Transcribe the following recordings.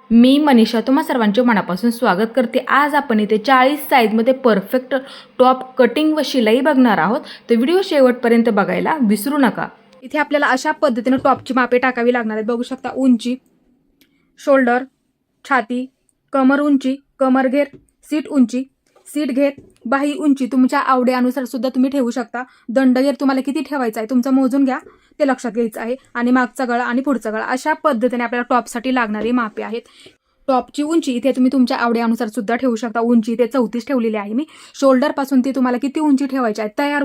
मी मनीषा तुम्हा सर्वांचे मनापासून स्वागत करते। आज आपण इथे 40 साईजमध्ये परफेक्ट टॉप कटिंग व शिलाई बघणार आहोत, तर व्हिडिओ शेवटपर्यंत बघायला विसरू नका। इथे आपल्याला अशा पद्धतीने टॉपची मापे टाकावी लागणार आहेत। बघू शकता उंची, शोल्डर, छाती, कमर उंची, कमर घेर, सीट उंची, सीट घेर, बाही उंची तुमच्या आवडीनुसार सुद्धा तुम्ही ठेवू शकता। दंड घेर तुम्हाला किती ठेवायचा आहे तुमचं मोजून घ्या, ते लक्षात घ्यायचं आहे। आणि मागचा गळा आणि पुढचा गळा अशा पद्धतीने आपल्याला टॉपसाठी लागणारी मापे आहेत। टॉपची उंची इथे तुम्ही तुमच्या आवडीनुसार सुद्धा ठेवू शकता। उंची इथे 34 ठेवलेली आहे मी। शोल्डर पासून ती तुम्हाला किती उंची ठेवायची आहे, तयार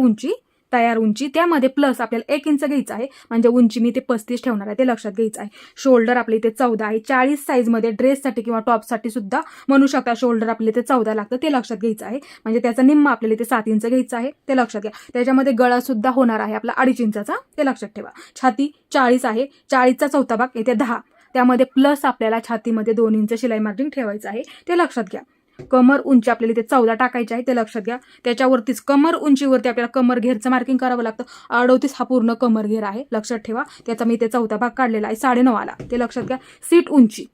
उंची त्यामध्ये प्लस आपल्याला 1 इंच घ्यायचं आहे, म्हणजे उंची मी ते 35 ठेवणार आहे, ते लक्षात घ्यायचं आहे। शोल्डर आपले इथे 14 आहे। 40 साईजमध्ये ड्रेससाठी किंवा टॉपसाठी सुद्धा म्हणू शकता शोल्डर आपले इथे 14 लागतं, ते लक्षात घ्यायचं आहे। म्हणजे त्याचा निम्मा आपल्याला इथे 7 इंच घ्यायचं आहे, ते लक्षात घ्या। त्याच्यामध्ये गळा सुद्धा होणार आहे आपला 2.5 इंचाचा, ते लक्षात ठेवा। छाती 40 आहे, 40चा चौथा भाग इथे 10, त्यामध्ये प्लस आपल्याला छातीमध्ये 2 इंच शिलाई मार्जिन ठेवायचं आहे, ते लक्षात घ्या। कमर उंची आपल्याला इथे 14 टाकायची आहे, ते लक्षात घ्या। त्याच्यावरतीच कमर उंचीवरती आपल्याला कमर घेरचं मार्किंग करावं लागतं। 38 हा पूर्ण कमर घेर आहे, लक्षात ठेवा। त्याचा मी इथे चौथा भाग काढलेला आहे 9.5 आला, ते लक्षात घ्या। सीट उंची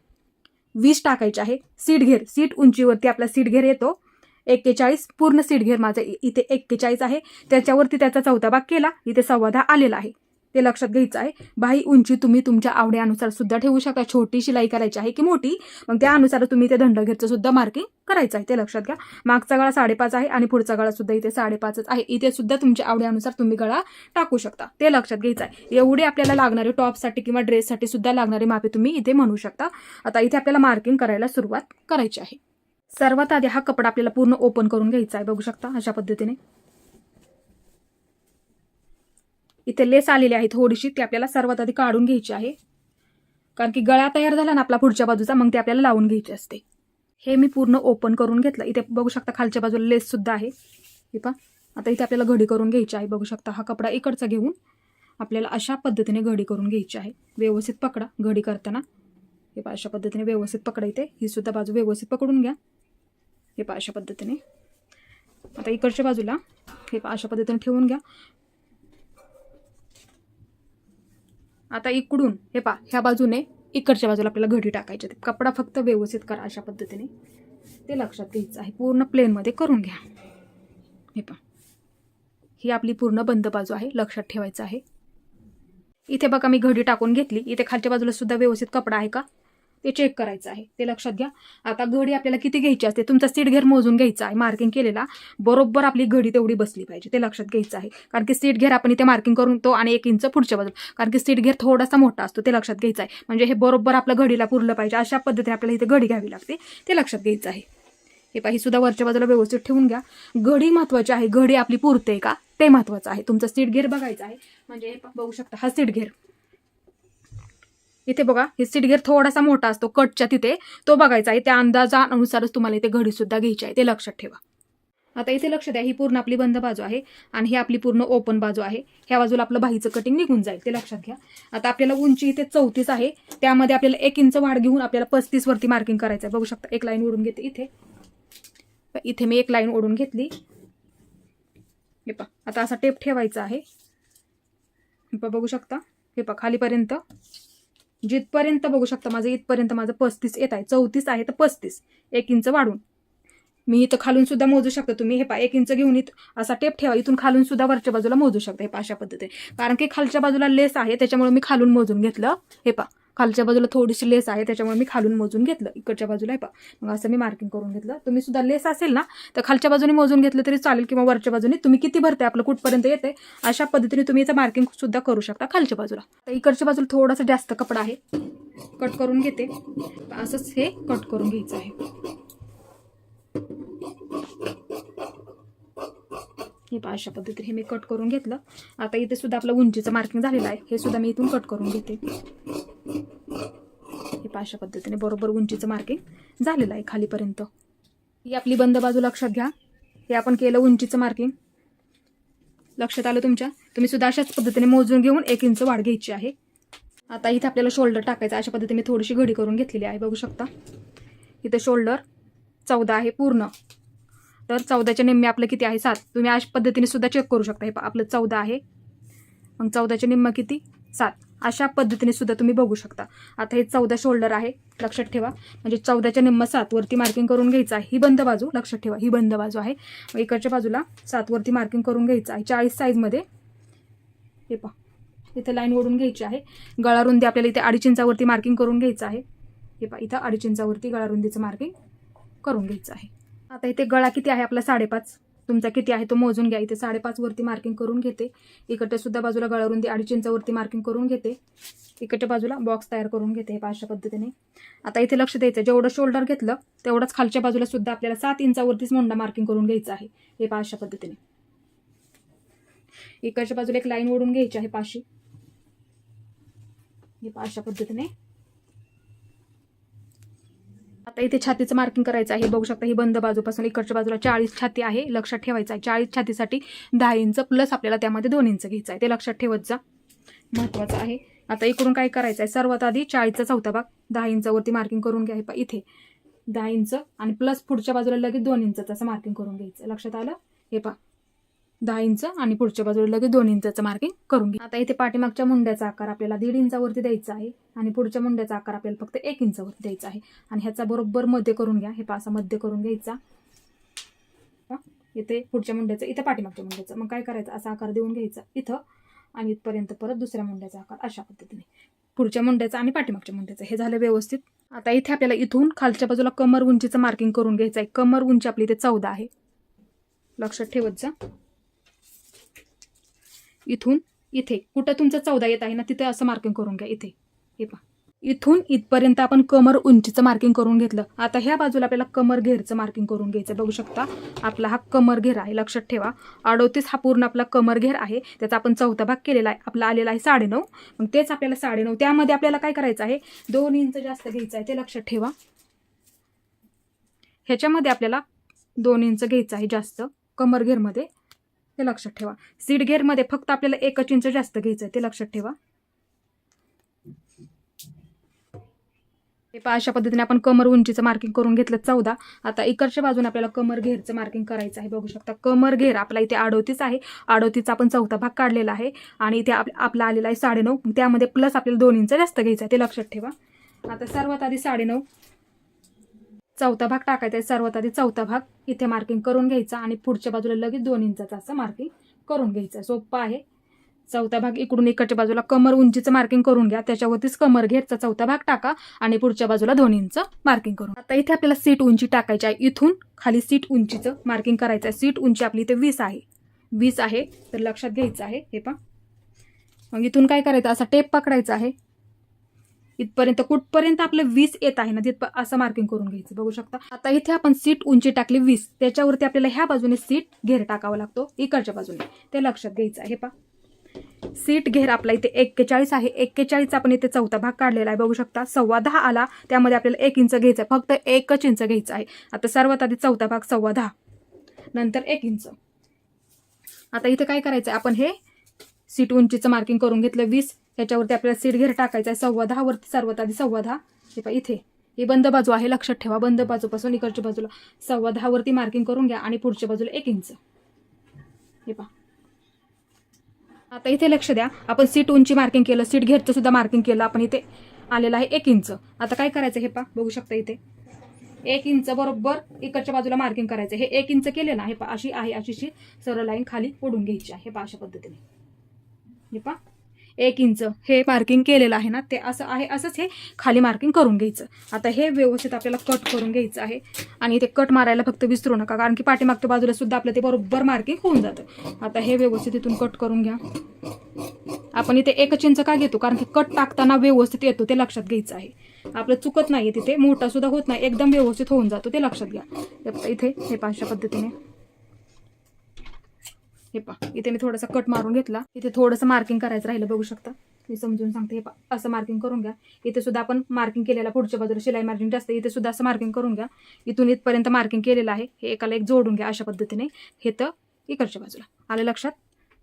20 टाकायची आहे। सीट उंचीवरती आपला सीट घेर येतो 41, पूर्ण सीट घेर माझं इथे 41 आहे। त्याच्यावरती त्याचा चौथा भाग केला, इथे 10.15 आलेला आहे, ते लक्षात घ्यायचं आहे। बाही उंची तुम्ही तुमच्या आवडीनुसार सुद्धा ठेवू शकता। छोटी शिलाई करायची आहे की मोठी, मग त्यानुसार तुम्ही ते दंड घेरचं सुद्धा मार्किंग करायचं आहे, ते लक्षात घ्या। मागचा गळा 5.5 आहे आणि पुढचा गळा सुद्धा इथे 5.5 आहे। इथे सुद्धा तुमच्या आवडीनुसार तुम्ही गळा टाकू शकता, ते लक्षात घ्यायचं आहे। एवढी आपल्याला लागणारे टॉपसाठी किंवा ड्रेससाठी सुद्धा लागणारी मापे तुम्ही इथे म्हणू शकता। आता इथे आपल्याला मार्किंग करायला सुरुवात करायची आहे। सर्वात आधी हा कपडा आपल्याला पूर्ण ओपन करून घ्यायचा आहे। बघू शकता अशा पद्धतीने इथे लेस आलेली आहे थोडीशी, ती आपल्याला सर्वात आधी काढून घ्यायची आहे, कारण की गळा तयार झाला ना आपला पुढच्या बाजूचा, मग ते आपल्याला लावून घ्यायचे असते। हे मी पूर्ण ओपन करून घेतलं। इथे बघू शकता खालच्या बाजूला लेस सुद्धा आहे, हे पहा। आता इथे आपल्याला घडी करून घ्यायची आहे। बघू शकता हा कपडा इकडचा घेऊन आपल्याला अशा पद्धतीने घडी करून घ्यायची आहे। व्यवस्थित पकडा घडी करताना, हे पहा अशा पद्धतीने व्यवस्थित पकडा। इथे ही सुद्धा बाजू व्यवस्थित पकडून घ्या, हे पहा अशा पद्धतीने। आता इकडच्या बाजूला हे पहा अशा पद्धतीने ठेवून घ्या। आता इकडून हे पहा ह्या बाजूने इकडच्या बाजूला आपल्याला घडी टाकायची आहे। कपडा फक्त व्यवस्थित करा अशा पद्धतीने, ते लक्षात घ्यायचं आहे। पूर्ण प्लेनमध्ये करून घ्या, हे पहा ही आपली पूर्ण बंद बाजू आहे, लक्षात ठेवायचं आहे। इथे बघा मी घडी टाकून घेतली। इथे खालच्या बाजूला सुद्धा व्यवस्थित कपडा आहे का ते चेक करायचं आहे, ते लक्षात घ्या। आता घडी आपल्याला किती घ्यायची असते, तुमचा सीट घेर मोजून घ्यायचा आहे। मार्किंग केलेला बरोबर आपली घडी तेवढी बसली पाहिजे, ते लक्षात घ्यायचं आहे। कारण की सीट घेर आपण इथे मार्किंग करून तो आणि 1 इंच पुढच्या बाजूला, कारण की सीट घेर थोडासा मोठा असतो, ते लक्षात घ्यायचं आहे। म्हणजे हे बरोबर आपल्या घडीला पुरलं पाहिजे, अशा पद्धतीने आपल्याला इथे घडी घ्यावी लागते, ते लक्षात घ्यायचं आहे। हे पाही सुद्धा वरच्या बाजूला व्यवस्थित ठेवून घ्या। घडी महत्वाची आहे, घडी आपली पुरते का ते महत्वाचं आहे। तुमचा सीट घेर बघायचा आहे, म्हणजे हे बघू शकता हा सीट घेर इथे बघा, हे सीट घेर थोडासा मोठा असतो कटच्या तिथे, तो बघायचा आहे। त्या अंदाजानुसारच तुम्हाला इथे घडी सुद्धा घ्यायची आहे, ते लक्षात ठेवा। आता इथे लक्ष द्या, ही पूर्ण आपली बंद बाजू आहे आणि ही आपली पूर्ण ओपन बाजू आहे। ह्या बाजूला आपलं बाहीचं कटिंग निघून जाईल, ते लक्षात घ्या। आता आपल्याला उंची इथे 34 आहे, त्यामध्ये आपल्याला 1 इंच वाढ घेऊन आपल्याला 35 वरती मार्किंग करायचं आहे। बघू शकता एक लाईन ओढून घेते इथे मी एक लाईन ओढून घेतली, हे पहा। आता असा टेप ठेवायचा आहे, हे पहा बघू शकता, हे पहा खालीपर्यंत जिथपर्यंत बघू शकता माझं इथपर्यंत माझं 35 येत आहे। 34 आहे तर 35 1 इंच वाढून मी इथं खालून सुद्धा मोजू शकता तुम्ही, हे पहा 1 इंच घेऊन इथं असा टेप ठेवा, इथून खालून सुद्धा वरच्या बाजूला मोजू शकता, हे पहा अशा पद्धतीने। कारण की खालच्या बाजूला लेस आहे त्याच्यामुळे मी खालून मोजून घेतलं, हे पहा खालच्या बाजूला थोडीशी लेस आहे त्याच्यामुळे मी खालून मोजून घेतलं इकडच्या बाजूला, हे पहा मग असं मी मार्किंग करून घेतलं। तुम्ही सुद्धा लेस असेल ना तर खालच्या बाजूने मोजून घेतलं तरी चालेल, किंवा वरच्या बाजूने तुम्ही किती भरते आपलं कुठपर्यंत येते अशा पद्धतीने तुम्ही याचं मार्किंग सुद्धा करू शकता खालच्या बाजूला। तर इकडच्या बाजूला थोडासा जास्त कपडा आहे, कट करून घेते, असंच हे कट करून घ्यायचं आहे। हे पहा अशा पद्धतीने हे मी कट करून घेतलं। आता इथे सुद्धा आपलं उंचीचं मार्किंग झालेलं आहे, हे सुद्धा मी इथून कट करून घेते। हे पहा अशा पद्धतीने बरोबर उंचीचं मार्किंग झालेलं आहे खालीपर्यंत। ही आपली बंद बाजू लक्षात घ्या, हे आपण केलं उंचीचं मार्किंग, लक्षात आलं तुमच्या। तुम्ही सुद्धा अशाच पद्धतीने मोजून घेऊन 1 इंच वाढ घ्यायची आहे। आता इथे आपल्याला शोल्डर टाकायचं, अशा पद्धतीने थोडीशी घडी करून घेतलेली आहे। बघू शकता इथे शोल्डर 14 आहे पूर्ण, तर 14च्या निम्मे आपलं किती आहे 7। तुम्ही अशा पद्धतीने सुद्धा चेक करू शकता, हे आपलं 14 आहे, मग 14च्या निम्म किती 7, अशा पद्धतीने सुद्धा तुम्ही बघू शकता. आता हे 14 शोल्डर आहे, लक्षात ठेवा. म्हणजे 14च्या निम्म 7 वरती मार्किंग करून घ्यायचं आहे. ही बंद बाजू लक्षात ठेवा, ही बंद बाजू आहे. इकडच्या बाजूला 7 वरती मार्किंग करून घ्यायचं आहे. 40 साईजमध्ये हे पहा, इथे लाईन ओढून घ्यायची आहे. गळा रुंदी आपल्याला इथे 2.5 इंचावरती मार्किंग करून घ्यायचं आहे. हे पहा, इथं 2.5 इंचावरती गळा रुंदीचं मार्किंग करून घ्यायचं आहे. आता इथे गळा किती आहे आपला 5.5, तुमचा किती आहे तो मोजून घ्या. इथे 5.5 वरती मार्किंग करून घेते. इकडच्या सुद्धा बाजूला गळा रुंदी 2.5 इंचावरती मार्किंग करून घेते. इकडच्या बाजूला बॉक्स तयार करून घेते अशा पद्धतीने. आता इथे लक्ष द्यायचं, जेवढं शोल्डर घेतलं तेवढंच खालच्या बाजूला सुद्धा आपल्याला 7 इंचावरतीच मोंडा मार्किंग करून घ्यायचा आहे. हे पहा अशा पद्धतीने. इकडच्या बाजूला एक लाईन ओढून घ्यायची आहे पाशी. हे पहा अशा पद्धतीने. आता इथे छातीचं मार्किंग करायचं आहे. बघू शकता ही बंद बाजूपासून इकडच्या बाजूला 40 छाती आहे, लक्षात ठेवायचं आहे. 40 छातीसाठी 10 इंच प्लस आपल्याला त्यामध्ये 2 इंच घ्यायचं आहे, ते लक्षात ठेवत जा, महत्वाचं आहे. आता इकडून काय करायचं आहे, सर्वात आधी 40चा चौथा भाग 10 इंचावरती मार्किंग करून घ्या. इथे 10 इंच आणि प्लस पुढच्या बाजूला लगेच 2 इंचाचं असं मार्किंग करून घ्यायचं, लक्षात आलं. हे पहा 10 इंच आणि पुढच्या बाजूला लगेच 2 इंचाचं मार्किंग करून घ्या. आता इथे पाठीमागच्या मुंड्याचा आकार आपल्याला 1.5 इंचावरती द्यायचा आहे आणि पुढच्या मुंड्याचा आकार आपल्याला फक्त 1 इंचावरती द्यायचा आहे. आणि ह्याचा बरोबर मध्य करून घ्या. हे पहा असं मध्य करून घ्यायचा. इथे पुढच्या मुंड्याचं, इथं पाठीमागच्या मुंड्याचं. मग काय करायचं, असा आकार देऊन घ्यायचा इथं आणि इथपर्यंत परत दुसऱ्या मुंड्याचा आकार अशा पद्धतीने. पुढच्या मुंड्याचा आणि पाठीमागच्या मुंड्याचं हे झालं व्यवस्थित. आता इथे आपल्याला इथून खालच्या बाजूला कमर उंचीचं मार्किंग करून घ्यायचं आहे. कमर उंची आपली इथे 14 आहे, लक्षात ठेवत जा. इथून इथे कुठं तुमचं 14 येत आहे ना, तिथे असं मार्किंग करून घ्या. इथे हे पहा, इथून इथपर्यंत आपण कमर उंचीचं मार्किंग करून घेतलं. आता ह्या बाजूला आपल्याला कमर घेरचं मार्किंग करून घ्यायचं. बघू शकता आपला हा कमर घेर आहे, लक्षात ठेवा. 38 हा पूर्ण आपला कमर घेर आहे, त्याचा आपण चौथा भाग केलेला आहे. आपला आलेला आहे 9.5. मग तेच आपल्याला 9.5, त्यामध्ये आपल्याला काय करायचं आहे, 2 इंच जास्त घ्यायचं आहे, ते लक्षात ठेवा. ह्याच्यामध्ये आपल्याला 2 इंच घ्यायचं आहे जास्त कमर घेरमध्ये, ते लक्षात ठेवा. सीट घेरमध्ये फक्त आपल्याला 1 इंच जास्त घ्यायचं आहे, ते लक्षात ठेवा. हे पहा अशा पद्धतीने आपण कमर उंचीचं मार्किंग करून घेतलं 14. आता इकडच्या बाजूने आपल्याला कमर घेरचं मार्किंग करायचं आहे. बघू शकता कमर घेर आपला इथे 38 आहे. 38चा आपण चौथा भाग काढलेला आहे आणि इथे आपला आलेला आहे 9.5. त्यामध्ये प्लस आपल्याला 2 इंच जास्त घ्यायचं आहे, ते लक्षात ठेवा. आता सर्वात आधी 9.5 चौथा भाग टाकायचा आहे. सर्वात आधी चौथा भाग इथे मार्किंग करून घ्यायचा आणि पुढच्या बाजूला लगेच 2 इंचाचं असं मार्किंग करून घ्यायचं. सोपं आहे. चौथा भाग इकडून इकडच्या बाजूला कमर उंचीचं मार्किंग करून घ्या, त्याच्यावरतीच कमर घेरचा चौथा भाग टाका आणि पुढच्या बाजूला 2 इंच मार्किंग करून. आता इथे आपल्याला सीट उंची टाकायची आहे. इथून खाली सीट उंचीचं मार्किंग करायचं आहे. सीट उंची आपली इथे 20 आहे, 20 आहे, तर लक्षात घ्यायचं आहे. हे पहा, मग इथून काय करायचं, असा टेप पकडायचा आहे. इथपर्यंत कुठपर्यंत आपलं 20 येत आहे ना, तिथं असं मार्किंग करून घ्यायचं. बघू शकता आता इथे आपण सीट उंची टाकली 20, त्याच्यावरती आपल्याला ह्या बाजूने सीट घेर टाकावा लागतो इकडच्या बाजूने, ते लक्षात घ्यायचं आहे. हे पहा सीट घेर आपला इथे 41 आहे. 41 आपण इथे चौथा भाग काढलेला आहे. बघू शकता 10.15 आला, त्यामध्ये आपल्याला 1 इंच घ्यायचं आहे, फक्त 1 इंच घ्यायचं आहे. आता सर्वात आधी चौथा भाग 10.15, नंतर 1 इंच. आता इथे काय करायचं आहे, आपण हे सीट उंचीचं मार्किंग करून घेतलं 20, त्याच्यावरती आपल्याला सीट घेर टाकायचा आहे 10.15 वरती. सर्वात आधी 10.15. हे पहा इथे ही बंद बाजू आहे, लक्षात ठेवा. बंद बाजूपासून इकडच्या बाजूला 10.15 वरती मार्किंग करून घ्या आणि पुढच्या बाजूला 1 इंच. हे पहा आता इथे लक्ष द्या, आपण सीट उंची मार्किंग केलं, सीट घेरचं सुद्धा मार्किंग केलं. आपण इथे आलेलं आहे 1 इंच. आता काय करायचं, हे पहा बघू शकता इथे 1 इंच बरोबर इकडच्या बाजूला मार्किंग करायचं. हे 1 इंच केले ना, हे पहा अशी आहे, अशी सरळ लाईन खाली ओढून घ्यायची आहे. हे पहा अशा पद्धतीने. हे पहा 1 इंच हे मार्किंग केलेलं आहे ना, ते असं आहे, असंच हे खाली मार्किंग करून घ्यायचं. आता हे व्यवस्थित आपल्याला कट करून घ्यायचं आहे आणि इथे कट मारायला फक्त विसरू नका, कारण की पाठीमागच्या बाजूला सुद्धा आपलं ते बरोबर मार्किंग होऊन जातं. आता हे व्यवस्थित इथून कट करून घ्या. आपण इथे 1 इंच का घेतो, कारण की कट टाकताना व्यवस्थित येतो, ते लक्षात घ्यायचं आहे. आपलं चुकत नाही, तिथे मोठा सुद्धा होत नाही, एकदम व्यवस्थित होऊन जातो, ते लक्षात घ्या. इथे हे पहा अशा पद्धतीने. हे पहा इथे मी थोडासा कट मारून घेतला, इथे थोडंसं मार्किंग करायचं राहिलं. बघू शकता, मी समजून सांगते. हे पहा असं मार्किंग करून घ्या. इथे सुद्धा आपण मार्किंग केलेला, पुढच्या बाजूला शिलाई मार्जिन जास्त, इथे सुद्धा असं मार्किंग करून घ्या. इथून इथपर्यंत मार्किंग केलेलं आहे, हे एकाला एक जोडून घ्या अशा पद्धतीने. हे तर इकडच्या बाजूला आलं लक्षात,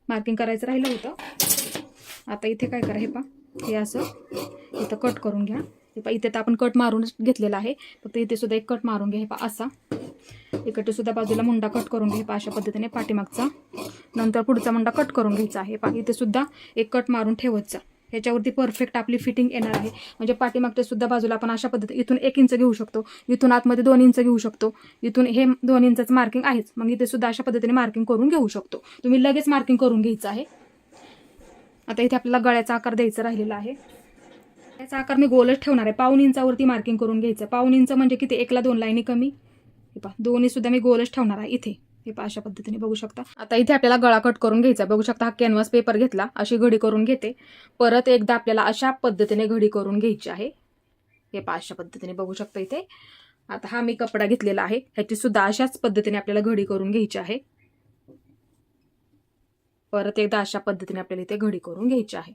मार्किंग करायचं राहिलं होतं. आता इथे काय करा, हे पहा हे असं इथं कट करून घ्या. हे पहा इथे तर आपण कट मारून घेतलेला आहे, फक्त इथे सुद्धा एक कट मारून घ्या. हे पहा असा इकडे सुद्धा बाजूला मुंडा कट करून घ्या. अशा पद्धतीने पाठीमागचा, नंतर पुढचा मुंडा कट करून घ्यायचा आहे. पहा इथे सुद्धा एक कट मारून ठेवायचा. ह्याच्यावरती परफेक्ट आपली फिटिंग येणार आहे. म्हणजे पाठीमागच्या सुद्धा बाजूला आपण अशा पद्धती इथून 1 इंच घेऊ शकतो, इथून आतमध्ये 2 इंच घेऊ शकतो, इथून हे 2 इंचाचं मार्किंग आहेच, मग इथे सुद्धा अशा पद्धतीने मार्किंग करून घेऊ शकतो. तुम्ही लगेच मार्किंग करून घ्यायचं आहे. आता इथे आपल्याला गळ्याचा आकार द्यायचा राहिलेला आहे. याचा आकार मी गोलच ठेवणार आहे. 1.5 इंचावरती मार्किंग करून घ्यायचं. 1.5 इंच म्हणजे किती, 1 ला 2 लाईनी कमी. हे पहा, दोन्ही सुद्धा मी गोलच ठेवणार आहे इथे. हे पहा, अशा पद्धतीने बघू शकता. आता इथे आपल्याला गळा कट करून घ्यायचा. बघू शकता, हा कॅनव्हास पेपर घेतला, अशी घडी करून घेते. परत एकदा आपल्याला अशा पद्धतीने घडी करून घ्यायची आहे. हे पहा, अशा पद्धतीने बघू शकता इथे. आता हा मी कपडा घेतलेला आहे, ह्याची सुद्धा अशाच पद्धतीने आपल्याला घडी करून घ्यायची आहे. परत एकदा अशा पद्धतीने आपल्याला इथे घडी करून घ्यायची आहे.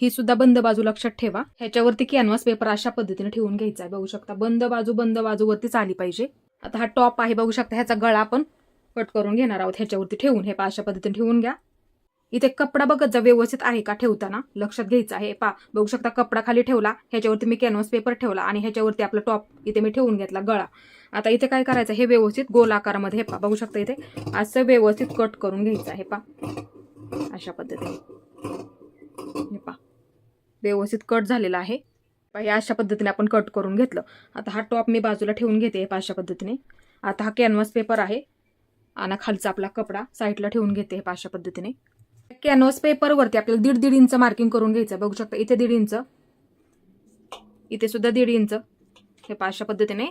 ही सुद्धा बंद बाजू लक्षात ठेवा. ह्याच्यावरती कॅनव्हास पेपर अशा पद्धतीने ठेवून घ्यायचा आहे. बघू शकता, बंद बाजूवरतीच आली पाहिजे. आता हा टॉप आहे, बघू शकता, ह्याचा गळा आपण कट करून घेणार आहोत ह्याच्यावरती ठेवून. हे पहा, अशा पद्धतीने ठेवून घ्या. इथे कपडा बघत जा व्यवस्थित आहे का ठेवताना, लक्षात घ्यायचं आहे. पहा, बघू शकता, कपडा खाली ठेवला, ह्याच्यावरती मी कॅनव्हास पेपर ठेवला आणि ह्याच्यावरती आपला टॉप इथे मी ठेवून घेतला गळा. आता इथे काय करायचं, हे व्यवस्थित गोल आकारामध्ये, हे पहा, बघू शकता इथे असं व्यवस्थित कट करून घ्यायचं आहे. पहा, अशा पद्धतीने. हे पहा, व्यवस्थित कट झालेला आहे. या अशा पद्धतीने आपण कट करून घेतलं. आता हा टॉप मी बाजूला ठेवून घेते अशा पद्धतीने. आता हा कॅनव्हास पेपर आहे आणि खालचा आपला कपडा साईडला ठेवून घेते अशा पद्धतीने. कॅनव्हास पेपरवरती आपल्याला 1.5 इंच मार्किंग करून घ्यायचं. बघू शकता इथे 1.5 इंच, इथे सुद्धा 1.5 इंच. हे अशा पद्धतीने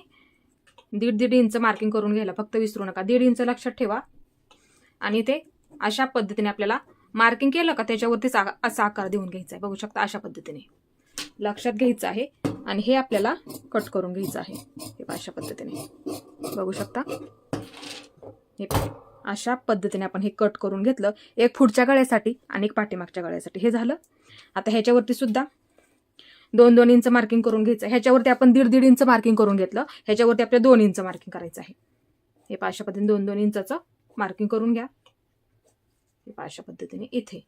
1.5 इंच मार्किंग करून घ्यायला, फक्त विसरू नका. 1.5 इंच लक्षात ठेवा. आणि ते अशा पद्धतीने आपल्याला मार्किंग केलं का त्याच्यावरतीच असा आकार देऊन घ्यायचा आहे. बघू शकता, अशा पद्धतीने लक्षात घ्यायचं आहे. आणि हे आपल्याला कट करून घ्यायचं आहे. हे अशा पद्धतीने बघू शकता. हे अशा पद्धतीने आपण हे कट करून घेतलं. एक पुढच्या गळ्यासाठी आणि एक पाठीमागच्या गळ्यासाठी. हे झालं. आता ह्याच्यावरती सुद्धा 2-2 इंच मार्किंग करून घ्यायचं. ह्याच्यावरती आपण 1.5 इंच मार्किंग करून घेतलं, ह्याच्यावरती आपल्याला 2 इंच मार्किंग करायचं आहे. हे अशा पद्धतीने 2-2 इंचाचं मार्किंग करून घ्या. हे अशा पद्धतीने इथे.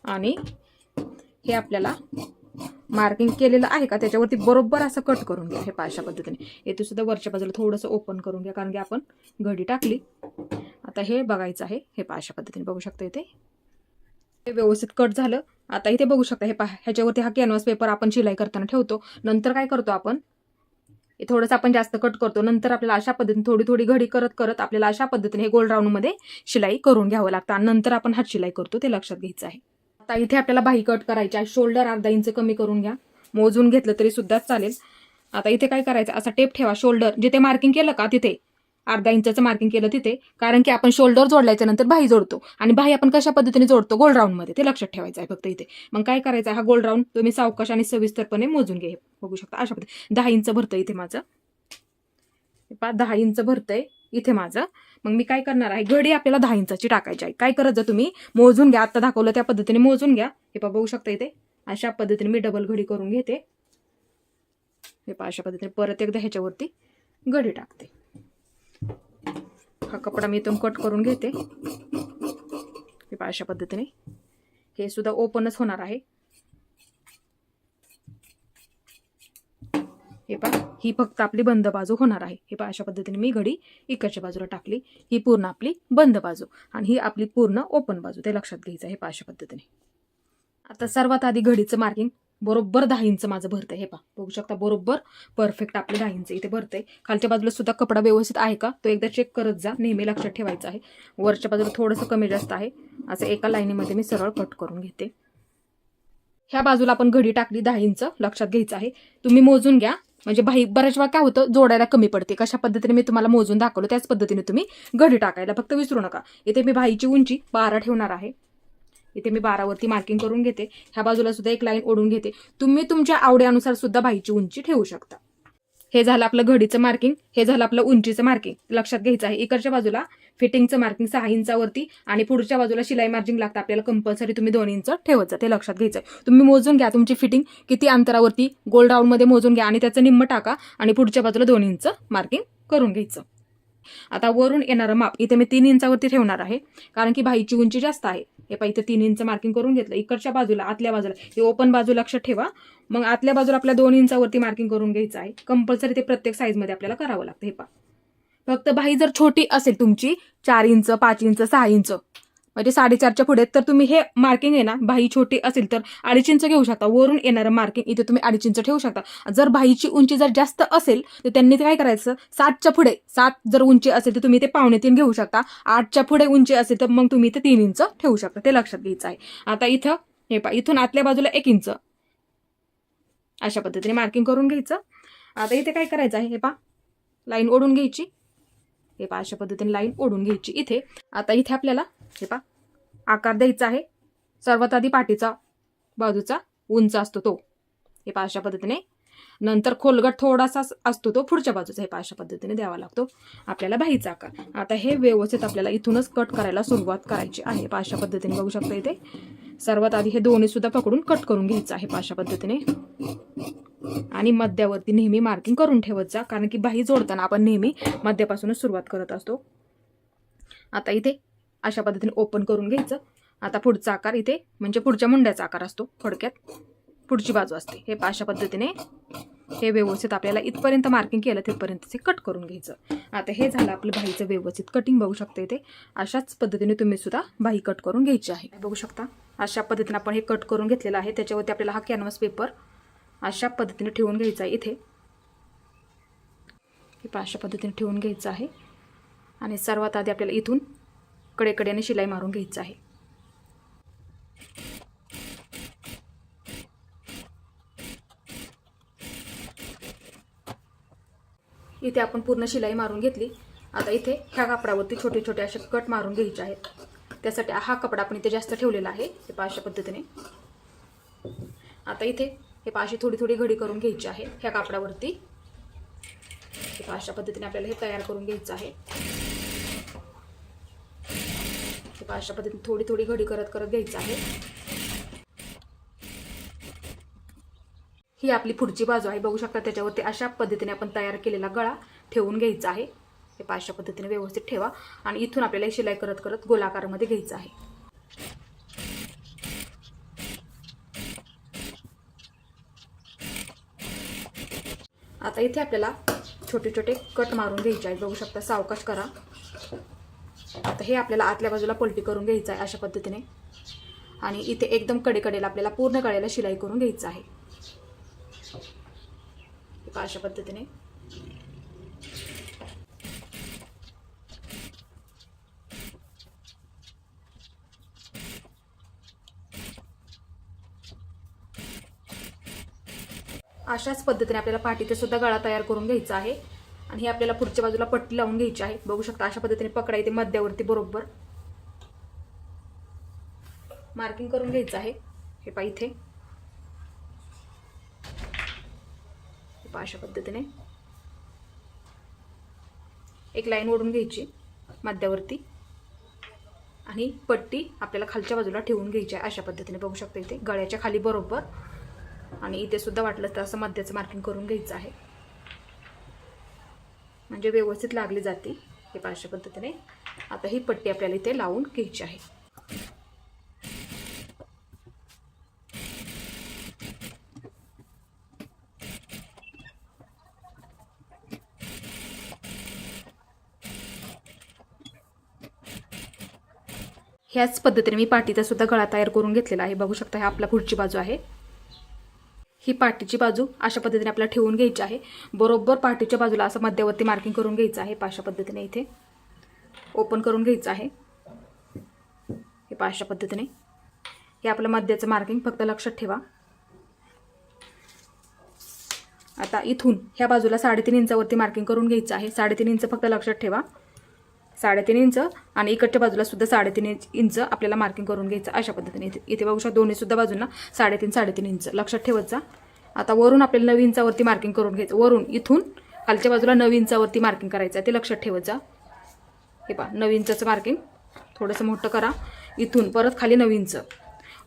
आणि हे आपल्याला मार्किंग केलेलं आहे का त्याच्यावरती बरोबर असं कट करून घ्या. हे अशा पद्धतीने. येथे सुद्धा वरच्या बाजूला थोडंसं ओपन करून घ्या, कारण की आपण घडी टाकली. आता हे बघायचं आहे. हे अशा पद्धतीने बघू शकता इथे. हे व्यवस्थित कट झालं. आता इथे बघू शकता, हे ह्याच्यावरती हा कॅनव्हास पेपर आपण शिलाई करताना ठेवतो. नंतर काय करतो आपण, थोडंसं आपण जास्त कट करतो. नंतर आपल्याला अशा पद्धतीने थोडी घडी करत आपल्याला अशा पद्धतीने हे गोल राऊंडमध्ये शिलाई करून घ्यावं लागतं. आणि नंतर आपण हात शिलाई करतो, ते लक्षात घ्यायचं आहे. आता इथे आपल्याला बाही कट करायची आहे. शोल्डर अर्धा इंच कमी करून घ्या. मोजून घेतलं तरी सुद्धा चालेल. आता इथे काय करायचं, असा टेप ठेवा. शोल्डर जिथे मार्किंग केलं का तिथे अर्धा इंचाचं मार्किंग केलं तिथे, कारण की आपण शोल्डर जोडल्याच्या नंतर बाही जोडतो. आणि बाही आपण कशा पद्धतीने जोडतो, गोल राऊंडमध्ये, ते लक्षात ठेवायचं आहे फक्त इथे. मग काय करायचं, हा गोल राऊंड तुम्ही सावकाश आणि सविस्तरपणे मोजून घ्या. बघू शकता अशा पद्धतीने 10 इंच भरतंय इथे माझं. 10 इंच भरतंय इथे माझं. मग मी काय करणार आहे, घडी आपल्याला 10 इंचाची टाकायची आहे. काय करत जा तुम्ही, मोजून घ्या. आता दाखवलं त्या पद्धतीने मोजून घ्या. हे बघू शकता इथे अशा पद्धतीने मी डबल घडी करून घेते. हे अशा पद्धतीने परत एकदा ह्याच्यावरती घडी टाकते. हा कपडा मी इथून कट करून घेते. हे अशा पद्धतीने. हे सुद्धा ओपनच होणार आहे. हे पहा, ही फक्त आपली बंद बाजू होणार आहे. हे पहा, अशा पद्धतीने मी घडी इकडच्या बाजूला टाकली. ही पूर्ण आपली बंद बाजू आणि ही आपली पूर्ण ओपन बाजू, ते लक्षात घ्यायचं आहे. हे पहा, अशा पद्धतीने. आता सर्वात आधी घडीचं मार्किंग बरोबर 10 इंच माझं भरतंय. हे पहा, बघू शकता बरोबर परफेक्ट आपले 10 इंच इथे भरतंय. खालच्या बाजूला सुद्धा कपडा व्यवस्थित आहे का तो एकदा चेक करत जा. नेहमी लक्षात ठेवायचं आहे. वरच्या बाजूला थोडंसं कमी जास्त आहे. असं एका लाईनीमध्ये मी सरळ कट करून घेते. ह्या बाजूला आपण घडी टाकली 10 इंच, लक्षात घ्यायचं आहे. तुम्ही मोजून घ्या. म्हणजे बाही बऱ्याच वेळा काय होतं, जोडायला कमी पडते. कशा पद्धतीने मी तुम्हाला मोजून दाखवलं त्याच पद्धतीने तुम्ही घडी टाकायला फक्त विसरू नका. इथे मी बाहीची उंची 12 ठेवणार आहे. इथे मी 12 वरती मार्किंग करून घेते. ह्या बाजूला सुद्धा एक लाईन ओढून घेते. तुम्ही तुमच्या आवडीनुसार सुद्धा बाहीची उंची ठेवू शकता. हे झालं आपलं घडीचं मार्किंग. हे झालं आपलं उंचीचं मार्किंग. लक्षात घ्यायचं आहे. इकडच्या बाजूला फिटिंगचं मार्किंग 6 इंचावरती आणि पुढच्या बाजूला शिलाई मार्जिन लागतं आपल्याला कंपल्सरी. तुम्ही 2 इंच ठेवत जा, ते लक्षात घ्यायचं आहे. तुम्ही मोजून घ्या तुमची फिटिंग किती अंतरावरती, गोल राऊंडमध्ये मोजून घ्या आणि त्याचं निम्म टाका आणि पुढच्या बाजूला 2 इंच मार्किंग करून घ्यायचं. आता वरून येणारं माप इथे मी 3 इंचावरती ठेवणार आहे, कारण की बाहीची उंची जास्त आहे. हे पहा, इथे 3 इंच मार्किंग करून घेतलं. इकडच्या बाजूला आतल्या बाजूला हे ओपन बाजू लक्षात ठेवा. मग आतल्या बाजूला आपल्या 2 इंचावरती मार्किंग करून घ्यायचं आहे. कंपल्सरी ते प्रत्येक साईजमध्ये आपल्याला करावं लागतं. हे पहा, फक्त बाही जर छोटी असेल तुमची 4 इंच 5 इंच 6 इंच म्हणजे 4.5च्या पुढे. तर तुम्ही हे मार्किंग आहे ना, बाही छोटी असेल तर 2.5 इंच घेऊ शकता. वरून येणारं मार्किंग इथे तुम्ही 2.5 इंच ठेवू शकता. जर बाहीची उंची जर जास्त असेल तर त्यांनी ते काय करायचं, 7च्या पुढे, 7 जर उंची असेल तर तुम्ही ते 2.25 घेऊ शकता. 8च्या पुढे उंची असेल तर मग तुम्ही ते 3 इंच ठेवू शकता. ते लक्षात घ्यायचं आहे. आता इथं हे पहा, इथून आतल्या बाजूला 1 इंच अशा पद्धतीने मार्किंग करून घ्यायचं. आता इथे काय करायचं आहे, हे पहा, लाईन ओढून घ्यायची. हे पहा, अशा पद्धतीने लाईन ओढून घ्यायची इथे. आता इथे आपल्याला हे पहा आकार द्यायचा आहे. सर्वात आधी पाठीचा बाजूचा उंच असतो तो, हे पहा अशा पद्धतीने. नंतर खोलगट थोडासा असतो तो पुढच्या बाजूचा, हे पहा अशा पद्धतीने द्यावा लागतो आपल्याला बाहीचा आकार. आता हे व्यवस्थित आपल्याला इथूनच कट करायला सुरुवात करायची आहे. पहा अशा पद्धतीने बघू शकता इथे. सर्वात आधी हे दोन्ही सुद्धा पकडून कट करून घ्यायचं आहे. पहा अशा पद्धतीने. आणि मध्यावरती नेहमी मार्किंग करून ठेवत जा, कारण की बाही जोडताना आपण नेहमी मध्यापासूनच सुरुवात करत असतो. आता इथे अशा पद्धतीने ओपन करून घ्यायचं. आता पुढचा आकार इथे म्हणजे पुढच्या मुंड्याचा आकार असतो, थोडक्यात पुढची बाजू असते. हे अशा पद्धतीने हे व्यवस्थित आपल्याला इथपर्यंत मार्किंग केलं तिथपर्यंत कट करून घ्यायचं. आता हे झालं आपलं बाहीचं व्यवस्थित कटिंग. बघू शकता इथे अशाच पद्धतीने तुम्ही सुद्धा बाही कट करून घ्यायची आहे. बघू शकता अशा पद्धतीने आपण हे कट करून घेतलेलं आहे. त्याच्यावरती आपल्याला हा कॅनव्हास पेपर अशा पद्धतीने ठेवून घ्यायचा आहे. इथे हे अशा पद्धतीने ठेवून घ्यायचं आहे. आणि सर्वात आधी आपल्याला इथून कडेकडेने शिलाई मारून घ्यायचं आहे. इथे आपण पूर्ण शिलाई मारून घेतली. आता इथे ह्या कापडावरती छोटे छोटे असे कट मारून घ्यायचे आहेत. त्यासाठी हा कपडा आपण इथे जास्त ठेवलेला आहे. हे पहा अशा पद्धतीने. आता इथे हे पहा अशी थोडी थोडी घडी करून घ्यायची आहे ह्या कापडावरती. हे पहा अशा पद्धतीने आपल्याला हे तयार करून घ्यायचं आहे. हे पहा अशा पद्धतीने थोडी थोडी घडी करत करत घ्यायचं आहे. ही आपली पुढची बाजू आहे. बघू शकता त्याच्यावरती अशा पद्धतीने आपण तयार केलेला गळा ठेवून घ्यायचा आहे. हे पहा अशा पद्धतीने व्यवस्थित ठेवा. आणि इथून आपल्याला शिलाई करत करत गोलाकारामध्ये घ्यायचं आहे. आता इथे आपल्याला छोटे छोटे कट मारून घ्यायचे आहेत. बघू शकता, सावकाश करा. आता हे आपल्याला आतल्या बाजूला पलटी करून घ्यायचं आहे अशा पद्धतीने. आणि इथे एकदम कडेकडेला आपल्याला पूर्ण गळ्याला शिलाई करून घ्यायचं आहे. अशा पद्धतीने. अशाच पद्धतीने आपल्याला पाठीचा सुद्धा गळा तयार करून घ्यायचा आहे. आणि हे आपल्याला पुढच्या बाजूला पट्टी लावून घ्यायची आहे. बघू शकता अशा पद्धतीने पकडायचे, मध्यावरती बरोबर मार्किंग करून घ्यायचं आहे. हे पहा इथे अशा पद्धतीने एक लाईन ओढून घ्यायची मध्यावरती. आणि पट्टी आपल्याला खालच्या बाजूला ठेवून घ्यायची आहे अशा पद्धतीने. बघू शकता इथे गळ्याच्या खाली बरोबर. आणि इथे सुद्धा वाटलं तर असं मध्याचं मार्किंग करून घ्यायचं आहे, म्हणजे व्यवस्थित लागली जाते. हे पहा अशा पद्धतीने. आता ही पट्टी आपल्याला इथे लावून घ्यायची आहे. ह्याच पद्धतीने मी पाठीचा सुद्धा गळा तयार करून घेतलेला आहे. बघू शकता हा आपला पुढची बाजू आहे. ही पाठीची बाजू अशा पद्धतीने आपल्याला ठेवून घ्यायची आहे. बरोबर पाठीच्या बाजूला असं मध्यावरती मार्किंग करून घ्यायचं आहे. अशा पद्धतीने इथे ओपन करून घ्यायचं आहे. हे अशा पद्धतीने. हे आपलं मध्याचं मार्किंग फक्त लक्षात ठेवा. आता इथून ह्या बाजूला 3.5 इंचावरती मार्किंग करून घ्यायचं आहे. 3.5 इंच फक्त लक्षात ठेवा. 3.5 इंच आणि इकडच्या बाजूला सुद्धा 3.5 इंच आपल्याला मार्किंग करून घ्यायचं अशा पद्धतीने. इथे बघू शकता दोन्ही सुद्धा बाजूंना 3.5 इंच लक्षात ठेवत जा. आता वरून आपल्याला 9 इंचावरती मार्किंग करून घ्यायचं. वरून इथून खालच्या बाजूला 9 इंचावरती मार्किंग करायचं आहे, ते लक्षात ठेवत जा. हे पहा 9 इंचाचं मार्किंग थोडंसं मोठं करा. इथून परत खाली 9 इंच.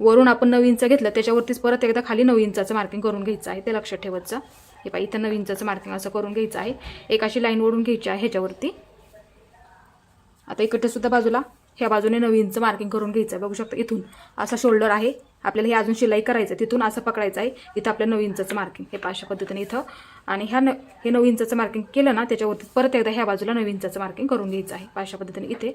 वरून आपण 9 इंच घेतलं त्याच्यावरतीच परत एकदा खाली 9 इंचाचं मार्किंग करून घ्यायचं आहे, ते लक्षात ठेवत जा. हे पहा इथं 9 इंचाचं मार्किंग असं करून घ्यायचं आहे. एक अशी लाईन ओढून घ्यायची आहे ह्याच्यावरती. आता इकडच्या सुद्धा बाजूला ह्या बाजूने 9 इंच मार्किंग करून घ्यायचं आहे. बघू शकता इथून असा शोल्डर आहे, आपल्याला हे अजून शिलाई करायचं आहे. तिथून असं पकडायचं आहे. इथं आपल्या 9 इंचाचं मार्किंग हे अशा पद्धतीने इथं. आणि हे 9 इंचाचं मार्किंग केलं ना त्याच्यावरती परत एकदा ह्या बाजूला 9 इंचाचं मार्किंग करून घ्यायचं आहे अशा पद्धतीने. इथे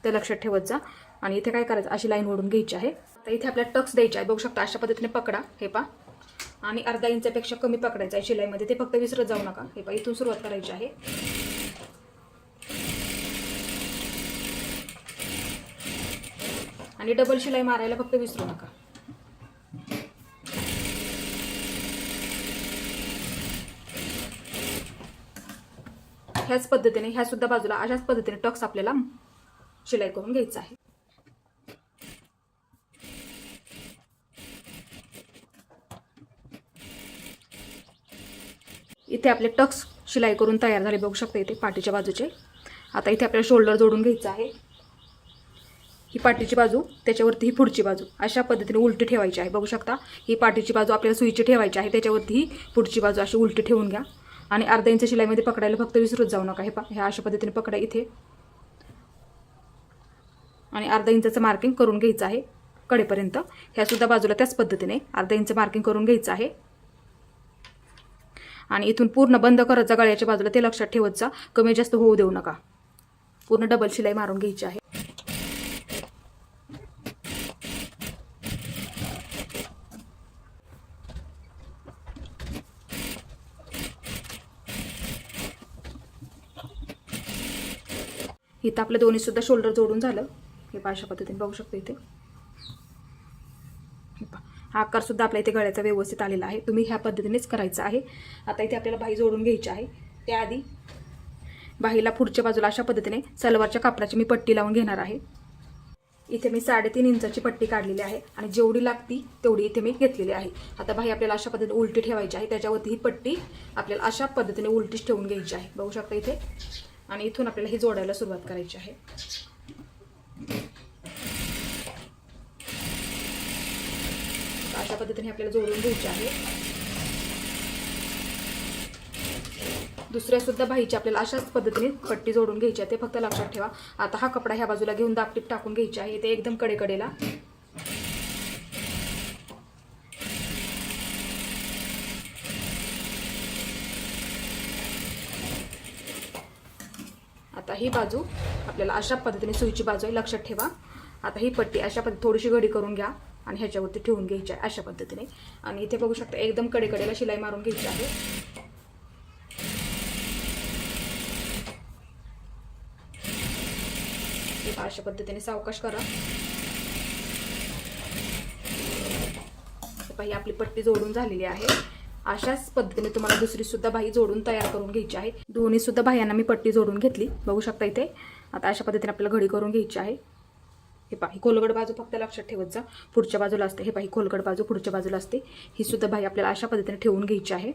ते लक्षात ठेवत जा. आणि इथे काय करायचं, अशी लाईन ओढून घ्यायची आहे. तर इथे आपल्याला टक्स द्यायचे आहे, बघू शकता अशा पद्धतीने पकडा. हे पहा, आणि अर्धा इंचापेक्षा कमी पकडायचं आहे शिलाईमध्ये, ते फक्त विसरत जाऊ नका. हे पहा, इथून सुरुवात करायची आहे. आणि डबल शिलाई मारायला फक्त विसरू नका. ह्याच पद्धतीने ह्या सुद्धा बाजूला अशाच पद्धतीने टक्स आपल्याला शिलाई करून घ्यायचं आहे. इथे आपले टक्स शिलाई करून तयार झाले, बघू शकता इथे पाठीच्या बाजूचे. आता इथे आपल्याला शोल्डर जोडून घ्यायचं आहे. ही पाठीची बाजू, त्याच्यावरती ही पुढची बाजू अशा पद्धतीने उलटी ठेवायची आहे. बघू शकता, ही पाठीची बाजू आपल्याला सुईची ठेवायची आहे, त्याच्यावरती ही पुढची बाजू अशी उलटी ठेवून घ्या. आणि अर्धा इंच शिलाईमध्ये पकडायला फक्त विसरत जाऊ नका. हे ह्या अशा पद्धतीने पकडा इथे, आणि अर्धा इंचाचं मार्किंग करून घ्यायचं आहे कडेपर्यंत. ह्या सुद्धा बाजूला त्याच पद्धतीने अर्धा इंच मार्किंग करून घ्यायचं आहे. आणि इथून पूर्ण बंद करत जा गळ्याच्या बाजूला, ते लक्षात ठेवत जा. कमी जास्त होऊ देऊ नका. पूर्ण डबल शिलाई मारून घ्यायची आहे. इथं आपल्या दोन्ही सुद्धा शोल्डर जोडून झालं. हे अशा पद्धतीने बघू शकतो इथे. हा आकार सुद्धा आपल्या इथे गळ्याचा व्यवस्थित आलेला आहे. तुम्ही ह्या पद्धतीनेच करायचं आहे. आता इथे आपल्याला बाही जोडून घ्यायची आहे. त्याआधी बाहीला पुढच्या बाजूला अशा पद्धतीने सलवारच्या कापडाची मी पट्टी लावून घेणार आहे. इथे मी 3.5 इंचाची पट्टी काढलेली आहे आणि जेवढी लागती तेवढी इथे मी घेतलेली आहे. आता बाही आपल्याला अशा पद्धतीने उलटी ठेवायची आहे. त्याच्यावरती ही पट्टी आपल्याला अशा पद्धतीने उलटीच ठेवून घ्यायची आहे, बघू शकता इथे. आणि इथून आपल्याला ही जोडायला सुरुवात करायची आहे. अशा पद्धतीने आपल्याला जोडून घ्यायची आहे. दुसऱ्या सुद्धा बाहीची आपल्याला अशाच पद्धतीने पट्टी जोडून घ्यायची आहे, ते फक्त लक्षात ठेवा. आता हा कपडा ह्या बाजूला घेऊन दापटीप टाकून घ्यायची आहे, ते एकदम कडेकडेला. आता ही बाजू आपल्याला अशा पद्धतीने सुईची बाजू आहे, लक्षात ठेवा. आता ही पट्टी अशा पद्धतीने थोडीशी घडी करून घ्या आणि ह्याच्यावरती ठेवून घ्यायची आहे अशा पद्धतीने. आणि इथे बघू शकता एकदम कडेकडेला शिलाई मारून घ्यायची आहे. अशा पद्धतीने सावकाश करा. ही आपली पट्टी जोडून झालेली आहे. अशाच पद्धतीने तुम्हाला दुसरी सुद्धा बाही जोडून तयार करून घ्यायची आहे. दोन्ही सुद्धा बाह्यांना मी पट्टी जोडून घेतली, बघू शकता इथे. आता अशा पद्धतीने आपल्याला घडी करून घ्यायची आहे. हे पाही खोलगड बाजू फक्त लक्षात ठेवत जा, पुढच्या बाजूला असते. हे पाही खोलगड बाजू पुढच्या बाजूला असते. ही सुद्धा बाही आपल्याला अशा पद्धतीने ठेवून घ्यायची आहे.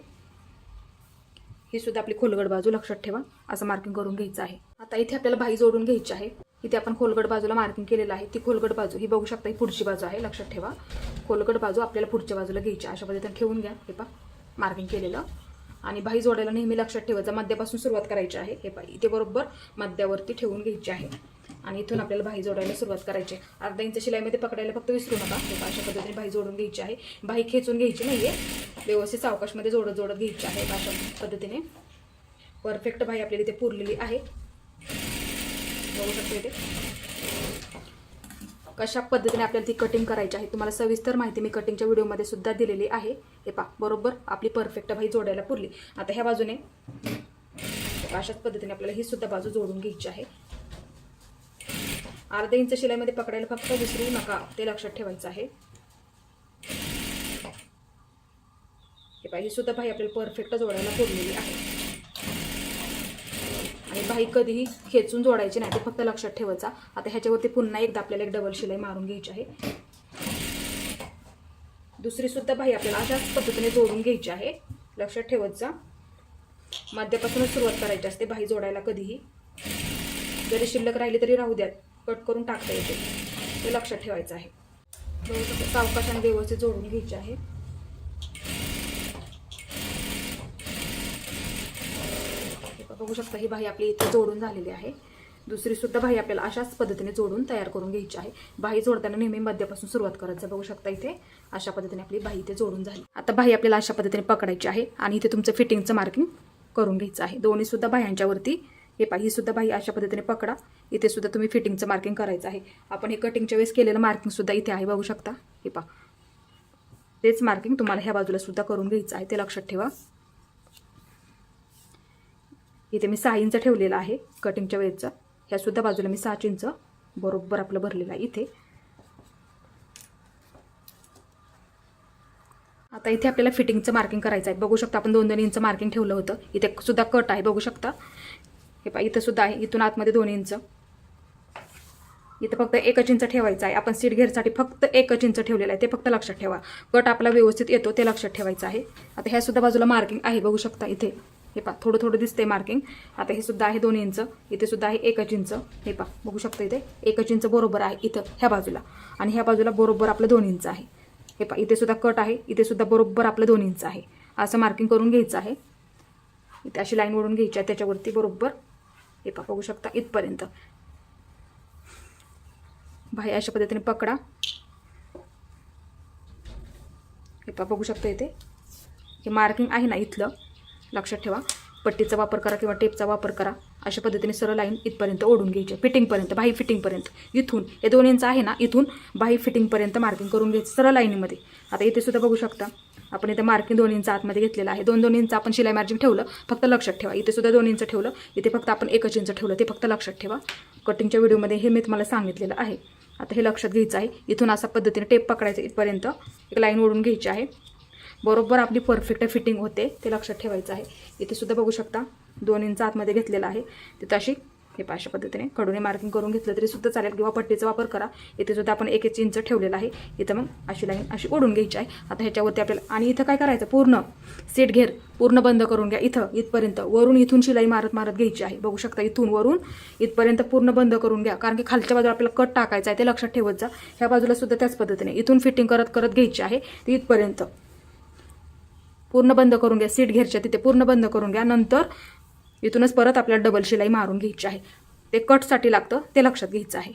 ही सुद्धा आपली खोलगड बाजू लक्षात ठेवा, असं मार्किंग करून घ्यायचं आहे. आता इथे आपल्याला बाही जोडून घ्यायची आहे. इथे आपण खोलगड बाजूला मार्किंग केलेलं आहे. ती खोलगड बाजू ही बघू शकता, ही पुढची बाजू आहे, लक्षात ठेवा. खोलगड बाजू आपल्याला पुढच्या बाजूला घ्यायची, अशा पद्धतीने ठेवून घ्या. हे पहा मार्किंग केलेलं. आणि बाही जोडायला नेहमी लक्षात ठेवायचं, मध्यापासून सुरुवात करायची आहे. हे पहा इथे बरोबर मध्यावरती ठेवून घ्यायची आहे. आणि इथून आपल्याला बाही जोडायला सुरुवात करायची आहे. अर्धा इंच शिलाईमध्ये पकडायला फक्त विसरू नका. हे अशा पद्धतीने बाही जोडून घ्यायची आहे. बाही खेचून घ्यायची नाहीये, व्यवस्थित सावकाशमध्ये जोडत जोडत घ्यायची आहे. अशा पद्धतीने परफेक्ट बाही आपल्याला इथे पुरलेली आहे, बघू शकतो इथे. कशा पद्धतीने आपल्याला ती कटिंग करायची आहे तुम्हाला सविस्तर माहिती मी कटिंगच्या व्हिडिओमध्ये सुद्धा दिलेली आहे. हे पहा बरोबर आपली परफेक्ट बाही जोडायला पुरली. आता ह्या बाजूने अशाच पद्धतीने आपल्याला ही सुद्धा बाजू जोडून घ्यायची आहे. अर्धा इंच शिलाईमध्ये पकडायला फक्त विसरू नका, ते लक्षात ठेवायचं आहे. हे पहा ही सुद्धा बाही आपल्याला परफेक्ट जोडायला पुरलेली आहे. आणि बाही कधीही खेचून जोडायची नाही, ते फक्त लक्षात ठेवायचा. आता ह्याच्यावरती पुन्हा एकदा आपल्याला एक डबल शिलाई मारून घ्यायची आहे. दुसरी सुद्धा बाही आपल्याला अशाच पद्धतीने जोडून घ्यायची आहे, लक्षात ठेवायचा. मध्यापासूनच सुरुवात करायची असते बाही जोडायला. कधीही जरी शिल्लक राहिली तरी राहू द्यात, कट करून टाकता येते, ते लक्षात ठेवायचं आहे. सावकाशाने व्यवस्थित जोडून घ्यायची आहे. बघू शकता ही बाही आपली इथे जोडून झालेली आहे. दुसरी सुद्धा बाही आपल्याला अशाच पद्धतीने जोडून तयार करून घ्यायची आहे. बाही जोडताना नेहमी मध्यापासून सुरुवात करायचं, बघू शकता इथे. अशा पद्धतीने आपली बाही इथे जोडून झाली. आता बाही आपल्याला अशा पद्धतीने पकडायची आहे आणि इथे तुमचं फिटिंगचं मार्किंग करून घ्यायचं आहे. दोन्ही सुद्धा बाह्यांच्या वरती हे पहा, ही सुद्धा बाही अशा पद्धतीने पकडा. इथे सुद्धा तुम्ही फिटिंगचं मार्किंग करायचं आहे. आपण हे कटिंगच्या वेळेस केलेलं मार्किंग सुद्धा इथे आहे, बघू शकता. हे पहा, तेच मार्किंग तुम्हाला ह्या बाजूला सुद्धा करून घ्यायचं आहे, ते लक्षात ठेवा. इथे मी 6 इंच ठेवलेलं आहे कटिंगच्या वेळेचा. ह्या सुद्धा बाजूला मी 6 इंच बरोबर आपलं भरलेलं आहे इथे. आता इथे आपल्याला फिटिंगचं मार्किंग करायचं आहे. बघू शकता आपण 2-2 इंच मार्किंग ठेवलं होतं. इथे सुद्धा कट आहे, बघू शकता. हे पहा, इथं सुद्धा आहे. इथून आतमध्ये 2 इंच. इथं फक्त 1 इंच ठेवायचं आहे. आपण सीट घेरसाठी फक्त 1 इंच ठेवलेलं आहे, ते फक्त लक्षात ठेवा. कट आपला व्यवस्थित येतो ते लक्षात ठेवायचं आहे. आता ह्या सुद्धा बाजूला मार्किंग आहे, बघू शकता इथे. हे पहा, थोडं थोडं दिसतंय मार्किंग. आता हे सुद्धा आहे 2 इंच. इथे सुद्धा आहे 1 इंच. हे पहा, बघू शकता इथे 1 इंच बरोबर आहे इथं ह्या बाजूला. आणि ह्या बाजूला बरोबर आपलं 2 इंच आहे. हे पहा, इथे सुद्धा कट आहे. इथे सुद्धा बरोबर आपलं 2 इंच आहे. असं मार्किंग करून घ्यायचं आहे. इथे अशी लाईन ओढून घ्यायची आहे त्याच्यावरती बरोबर. हे पहा, बघू शकता इथपर्यंत. बाही अशा पद्धतीने पकडा. हे पहा, बघू शकता इथे हे मार्किंग आहे ना इथलं, लक्षात ठेवा. पट्टीचा वापर करा किंवा टेपचा वापर करा. अशा पद्धतीने सरळ लाईन इथपर्यंत ओढून घ्यायची, फिटिंगपर्यंत, बाही फिटिंगपर्यंत. इथून हे 2 इंच आहे ना, इथून बाही फिटिंगपर्यंत मार्किंग करून घ्यायचं सरळ लाईनीमध्ये. आता इथे सुद्धा बघू शकता आपण इथे मार्किंग 2 इंच आतमध्ये घेतलेलं आहे. 2-2 इंच आपण शिलाई मार्जिन ठेवलं, फक्त लक्षात ठेवा. इथे सुद्धा 2 इंच ठेवलं. इथे फक्त आपण 1 इंच ठेवलं, ते फक्त लक्षात ठेवा. कटिंगच्या व्हिडिओमध्ये हे मी तुम्हाला सांगितलेलं आहे. आता हे लक्षात घ्यायचं आहे. इथून अशा पद्धतीने टेप पकडायचं इथपर्यंत, एक लाईन ओढून घ्यायची आहे. बरोबर आपली परफेक्ट फिटिंग होते ते लक्षात ठेवायचं आहे. इथे सुद्धा बघू शकता 2 इंच आतमध्ये घेतलेलं आहे. तिथं अशी हे अशा पद्धतीने कडूने मार्किंग करून घेतलं तरी सुद्धा चालेल किंवा पट्टीचा वापर करा. इथे सुद्धा आपण 1 इंच ठेवलेलं आहे. इथं मग अशी लाईन अशी ओढून घ्यायची आहे. आता ह्याच्यावरती आपल्याला आणि इथं काय करायचं, पूर्ण सीट घेर पूर्ण बंद करून घ्या. इथं इथपर्यंत वरून इथून शिलाई मारत मारत घ्यायची आहे. बघू शकता इथून वरून इथपर्यंत पूर्ण बंद करून घ्या, कारण की खालच्या बाजूला आपल्याला कट टाकायचा आहे, ते लक्षात ठेवत जा. ह्या बाजूला सुद्धा त्याच पद्धतीने इथून फिटिंग करत करत घ्यायची आहे. ती इथपर्यंत पूर्ण बंद करून घ्या. सीट घेरच्या तिथे पूर्ण बंद करून घ्या. नंतर इथूनच परत आपल्याला डबल शिलाई मारून घ्यायची आहे. ते कटसाठी लागतं, ते लक्षात घ्यायचं आहे.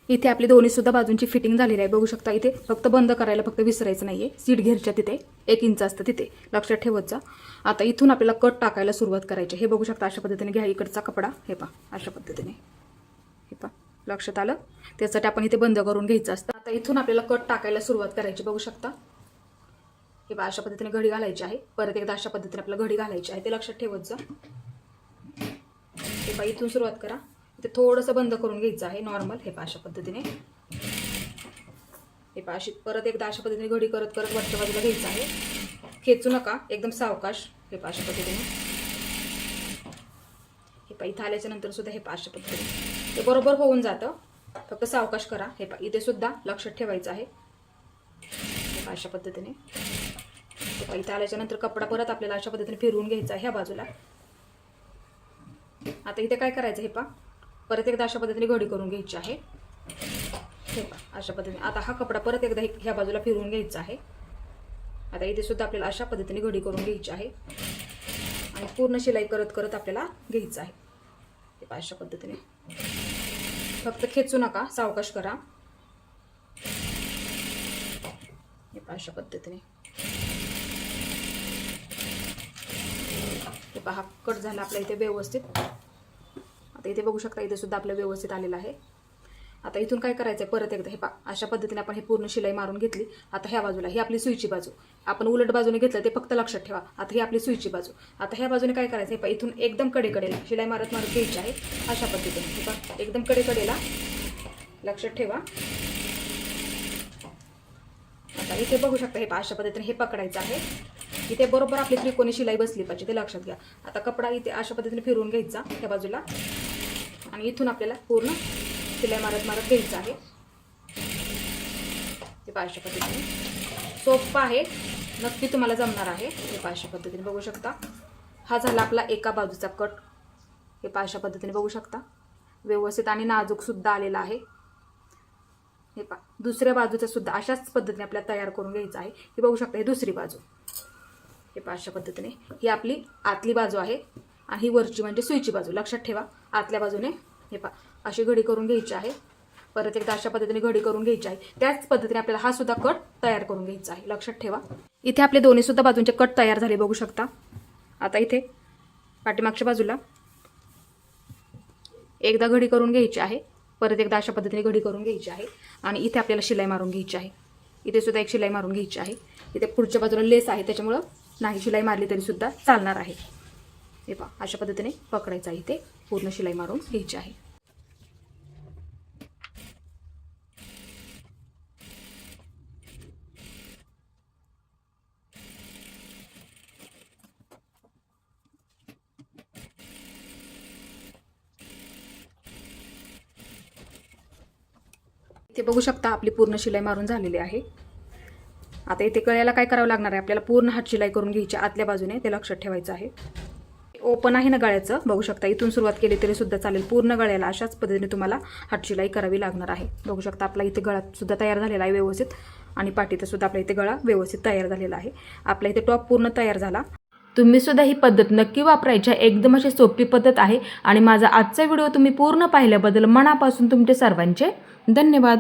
इथे आपली दोन्ही सुद्धा बाजूंची फिटिंग झालेली आहे, बघू शकता. इथे फक्त बंद करायला फक्त विसरायचं नाहीये. सीट घेरच्या तिथे 1 इंच असतं, तिथे लक्षात ठेवत जा. आता इथून आपल्याला कट टाकायला सुरुवात करायची. हे बघू शकता अशा पद्धतीने घ्या इकडचा कपडा. हे पहा अशा पद्धतीने. हे पहा, लक्षात आलं. त्यासाठी आपण इथे बंद करून घ्यायचं असतं. आता इथून आपल्याला कट टाकायला सुरुवात करायची, बघू शकता. हे पहा अशा पद्धतीने घडी घालायची आहे. परत एकदा अशा पद्धतीने आपल्याला घडी घालायची आहे, ते लक्षात ठेवत जा. हे पहा इथून सुरुवात करा. ते थोडंसं बंद करून घ्यायचं आहे नॉर्मल. हे पहा अशा पद्धतीने. हे पहा अशी परत एकदा अशा पद्धतीने घडी करत करत वरच्या बाजूला घ्यायचं आहे. खेचू नका, एकदम सावकाश. हे पहा अशा पद्धतीने. हे पहा इथं आल्याच्या नंतर सुद्धा हे पहा अशा पद्धतीने ते बरोबर होऊन जातं, फक्त सावकाश करा. हे पहा इथे सुद्धा लक्षात ठेवायचं आहे. हे पहा अशा पद्धतीने. हे पहा इथं आल्याच्या नंतर कपडा परत आपल्याला अशा पद्धतीने फिरवून घ्यायचा आहे ह्या बाजूला. आता इथे काय करायचं, हे पहा परत एकदा अशा पद्धतीने घडी करून घ्यायची आहे. हे पहा अशा पद्धतीने. आता हा कपडा परत एकदा ह्या बाजूला फिरवून घ्यायचा आहे. आता इथे सुद्धा आपल्याला अशा पद्धतीने घडी करून घ्यायची आहे आणि पूर्ण शिलाई करत करत आपल्याला घ्यायचं आहे. हे पहा अशा पद्धतीने. फक्त खेचू नका, सावकाश करा. हे पहा अशा पद्धतीने. हे पहा कट झाला आपल्या इथे व्यवस्थित. आता इथे बघू शकता इथे सुद्धा आपलं व्यवस्थित आलेलं आहे. आता इथून काय करायचं आहे, परत एकदा हे पहा अशा पद्धतीने आपण हे पूर्ण शिलाई मारून घेतली. आता ह्या बाजूला ही आपली सुईची बाजू, आपण उलट बाजूने घेतलं ते फक्त लक्षात ठेवा. आता ही आपली सुईची बाजू. आता ह्या बाजूने काय करायचं, हे पहा इथून एकदम कडेकडेला शिलाई मारत मारत घ्यायची आहे अशा पद्धतीने. हे पहा एकदम कडेकडेला लक्षात ठेवा. आता इथे बघू शकता हे अशा पद्धतीने हे पकडायचं आहे. इथे बरोबर आपली त्रिकोणी शिलाई बसली पाहिजे ते लक्षात घ्या. आता कपडा इथे अशा पद्धतीने फिरवून घ्यायचा त्या बाजूला आणि इथून आपल्याला पूर्ण शिलाई मारत मारत घ्यायचं आहे. ते अशा पद्धतीने सोपं आहे, नक्की तुम्हाला जमणार आहे. हे अशा पद्धतीने बघू शकता. हा झाला आपला एका बाजूचा कट. हे अशा पद्धतीने बघू शकता व्यवस्थित आणि नाजूक सुद्धा आलेला आहे. हे दुसऱ्या बाजूचा सुद्धा अशाच पद्धतीने आपल्याला तयार करून घ्यायचं आहे. हे बघू शकता ही दुसरी बाजू. हे अशा पद्धतीने ही आपली आतली बाजू आहे आणि ही वरची म्हणजे सुईची बाजू. लक्षात ठेवा आतल्या बाजूने हे अशी घडी करून घ्यायची आहे. परत एकदा अशा पद्धतीने घडी करून घ्यायची आहे. त्याच पद्धतीने आपल्याला हा सुद्धा कट तयार करून घ्यायचा आहे. लक्षात ठेवा. इथे आपले दोन्ही सुद्धा बाजूंचे कट तयार झाले बघू शकता. आता इथे पाठीमागच्या बाजूला एकदा घडी करून घ्यायची आहे. परत एकदा अशा पद्धतीने घडी करून घ्यायची आहे आणि इथे आपल्याला शिलाई मारून घ्यायची आहे. इथे सुद्धा एक शिलाई मारून घ्यायची आहे. इथे पुढच्या बाजूला लेस आहे त्याच्यामुळं नाही शिलाई मारली तरी सुद्धा चालणार आहे. हे अशा पद्धतीने पकडायचं आहे. इथे पूर्ण शिलाई मारून घ्यायची आहे. इथे बघू शकता आपली पूर्ण शिलाई मारून झालेली आहे. आता इथे गळ्याला काय करावं लागणार आहे आपल्याला पूर्ण हात शिलाई करून घ्यायची आतल्या बाजूने, ते लक्षात ठेवायचं आहे. ओपन आहे ना गळ्याचं बघू शकता. इथून सुरुवात केली तरी सुद्धा चालेल. पूर्ण गळ्याला अशाच पद्धतीने तुम्हाला हात शिलाई करावी लागणार आहे. बघू शकता आपला इथे गळा सुद्धा तयार झालेला आहे व्यवस्थित आणि पाठीचा सुद्धा आपल्या इथे गळा व्यवस्थित तयार झालेला आहे. आपल्या इथे टॉप पूर्ण तयार झाला. तुम्ही सुद्धा ही पद्धत नक्की वापरायची. एकदम अशी सोपी पद्धत आहे आणि माझा आजचा व्हिडिओ तुम्ही पूर्ण पाहिल्याबद्दल मनापासून तुमचे सर्वांचे धन्यवाद.